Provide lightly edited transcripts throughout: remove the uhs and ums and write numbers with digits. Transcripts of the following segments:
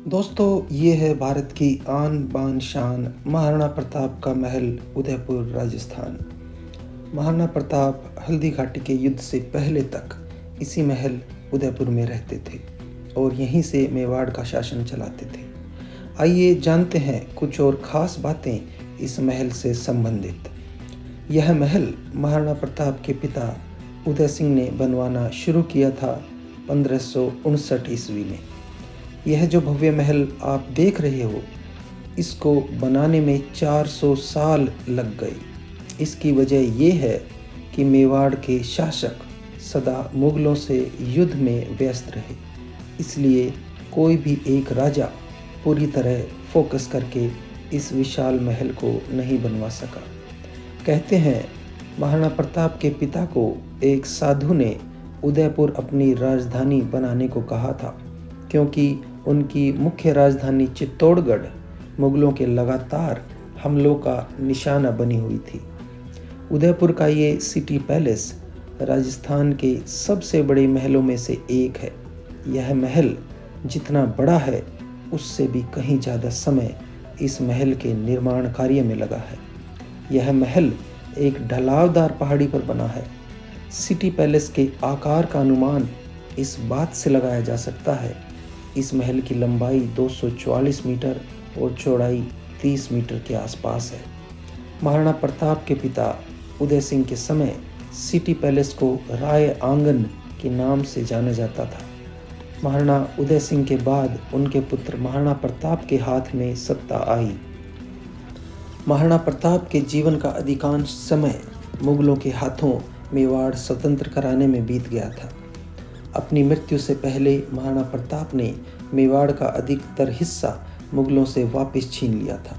दोस्तों, ये है भारत की आन बान शान महाराणा प्रताप का महल उदयपुर राजस्थान। महाराणा प्रताप हल्दी घाटी के युद्ध से पहले तक इसी महल उदयपुर में रहते थे और यहीं से मेवाड़ का शासन चलाते थे। आइए जानते हैं कुछ और ख़ास बातें इस महल से संबंधित। यह महल महाराणा प्रताप के पिता उदय सिंह ने बनवाना शुरू किया था 1559 ईस्वी में। यह जो भव्य महल आप देख रहे हो, इसको बनाने में 400 साल लग गए। इसकी वजह यह है कि मेवाड़ के शासक सदा मुगलों से युद्ध में व्यस्त रहे, इसलिए कोई भी एक राजा पूरी तरह फोकस करके इस विशाल महल को नहीं बनवा सका। कहते हैं महाराणा प्रताप के पिता को एक साधु ने उदयपुर अपनी राजधानी बनाने को कहा था, क्योंकि उनकी मुख्य राजधानी चित्तौड़गढ़ मुगलों के लगातार हमलों का निशाना बनी हुई थी। उदयपुर का ये सिटी पैलेस राजस्थान के सबसे बड़े महलों में से एक है। यह महल जितना बड़ा है, उससे भी कहीं ज़्यादा समय इस महल के निर्माण कार्य में लगा है। यह महल एक ढलावदार पहाड़ी पर बना है। सिटी पैलेस के आकार का अनुमान इस बात से लगाया जा सकता है, इस महल की लंबाई 244 मीटर और चौड़ाई 30 मीटर के आसपास है। महाराणा प्रताप के पिता उदय सिंह के समय सिटी पैलेस को राय आंगन के नाम से जाना जाता था। महाराणा उदय सिंह के बाद उनके पुत्र महाराणा प्रताप के हाथ में सत्ता आई। महाराणा प्रताप के जीवन का अधिकांश समय मुगलों के हाथों मेवाड़ स्वतंत्र कराने में बीत गया था। अपनी मृत्यु से पहले महाराणा प्रताप ने मेवाड़ का अधिकतर हिस्सा मुगलों से वापस छीन लिया था।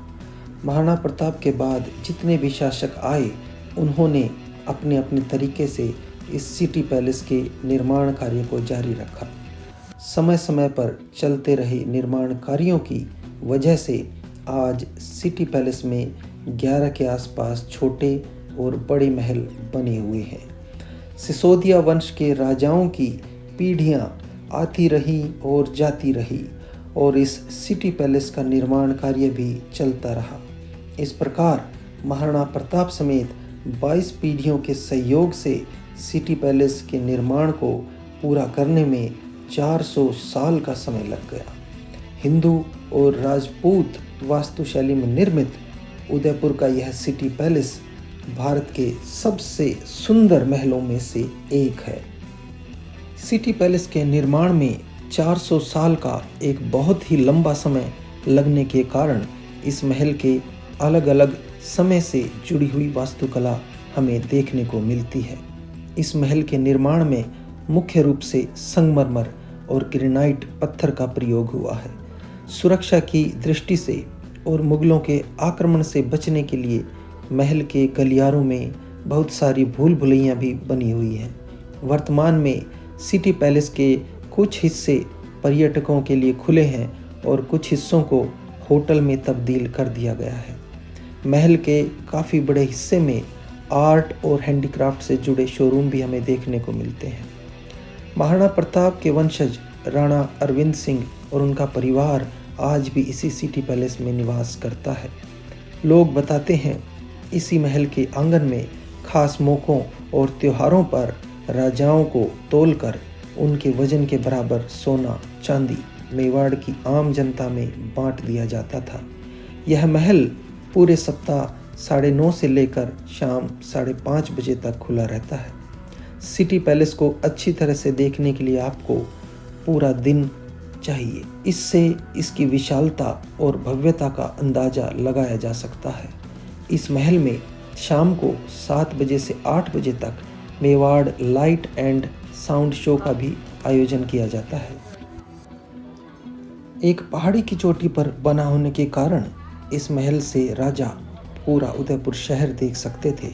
महाराणा प्रताप के बाद जितने भी शासक आए, उन्होंने अपने अपने तरीके से इस सिटी पैलेस के निर्माण कार्य को जारी रखा। समय समय पर चलते रहे निर्माण कार्यों की वजह से आज सिटी पैलेस में 11 के आसपास छोटे और बड़े महल बने हुए हैं। सिसोदिया वंश के राजाओं की पीढ़ियां आती रही और जाती रही और इस सिटी पैलेस का निर्माण कार्य भी चलता रहा। इस प्रकार महाराणा प्रताप समेत 22 पीढ़ियों के सहयोग से सिटी पैलेस के निर्माण को पूरा करने में 400 साल का समय लग गया। हिंदू और राजपूत वास्तुशैली में निर्मित उदयपुर का यह सिटी पैलेस भारत के सबसे सुंदर महलों में से एक है। सिटी पैलेस के निर्माण में 400 साल का एक बहुत ही लंबा समय लगने के कारण इस महल के अलग अलग समय से जुड़ी हुई वास्तुकला हमें देखने को मिलती है। इस महल के निर्माण में मुख्य रूप से संगमरमर और ग्रेनाइट पत्थर का प्रयोग हुआ है। सुरक्षा की दृष्टि से और मुगलों के आक्रमण से बचने के लिए महल के गलियारों में बहुत सारी भूल भुलैयाँ भी बनी हुई हैं। वर्तमान में सिटी पैलेस के कुछ हिस्से पर्यटकों के लिए खुले हैं और कुछ हिस्सों को होटल में तब्दील कर दिया गया है। महल के काफ़ी बड़े हिस्से में आर्ट और हैंडीक्राफ्ट से जुड़े शोरूम भी हमें देखने को मिलते हैं। महाराणा प्रताप के वंशज राणा अरविंद सिंह और उनका परिवार आज भी इसी सिटी पैलेस में निवास करता है। लोग बताते हैं इसी महल के आंगन में खास मौक़ों और त्योहारों पर राजाओं को तोलकर उनके वजन के बराबर सोना चांदी मेवाड़ की आम जनता में बांट दिया जाता था। यह महल पूरे सप्ताह 9:30 से लेकर शाम 5:30 बजे तक खुला रहता है। सिटी पैलेस को अच्छी तरह से देखने के लिए आपको पूरा दिन चाहिए। इससे इसकी विशालता और भव्यता का अंदाज़ा लगाया जा सकता है। इस महल में शाम को 7 बजे से 8 बजे तक Mewar light and sound show का भी आयोजन किया जाता है। एक पहाड़ी की चोटी पर बना होने के कारण इस महल से राजा पूरा उदयपुर शहर देख सकते थे।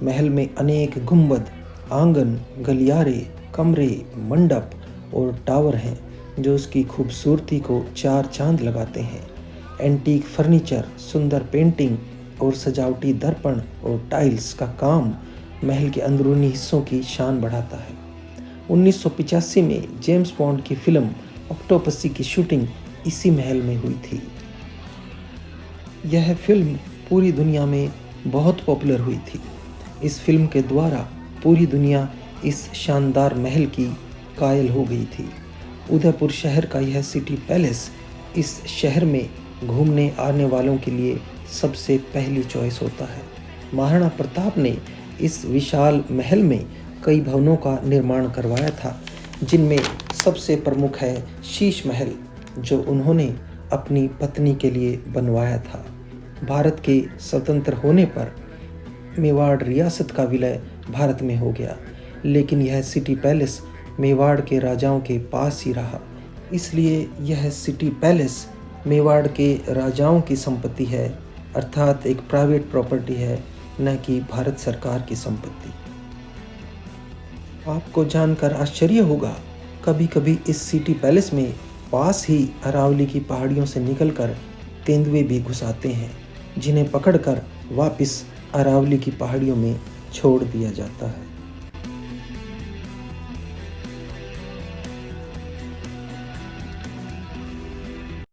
महल में अनेक गुंबद, आंगन, गलियारे, कमरे, मंडप और टावर हैं, जो उसकी खूबसूरती को 4 चांद लगाते हैं। एंटीक फर्नीचर, सुंदर पेंटिंग और सजावटी दर्पण और टाइल्स का काम महल के अंदरूनी हिस्सों की शान बढ़ाता है। 1985 में जेम्स बॉन्ड की फिल्म ऑक्टोपसी की शूटिंग इसी महल में हुई थी। यह फिल्म पूरी दुनिया में बहुत पॉपुलर हुई थी। इस फिल्म के द्वारा पूरी दुनिया इस शानदार महल की कायल हो गई थी। उदयपुर शहर का यह सिटी पैलेस इस शहर में घूमने आने वालों के लिए सबसे पहली चॉइस होता है। महाराणा प्रताप ने इस विशाल महल में कई भवनों का निर्माण करवाया था, जिनमें सबसे प्रमुख है शीश महल, जो उन्होंने अपनी पत्नी के लिए बनवाया था। भारत के स्वतंत्र होने पर मेवाड़ रियासत का विलय भारत में हो गया, लेकिन यह सिटी पैलेस मेवाड़ के राजाओं के पास ही रहा। इसलिए यह सिटी पैलेस मेवाड़ के राजाओं की संपत्ति है, अर्थात एक प्राइवेट प्रॉपर्टी है, न कि भारत सरकार की संपत्ति। आपको जानकर आश्चर्य होगा, कभी कभी इस सिटी पैलेस में पास ही अरावली की पहाड़ियों से निकलकर तेंदुए भी घुस आते हैं, जिन्हें पकड़कर वापस अरावली की पहाड़ियों में छोड़ दिया जाता है।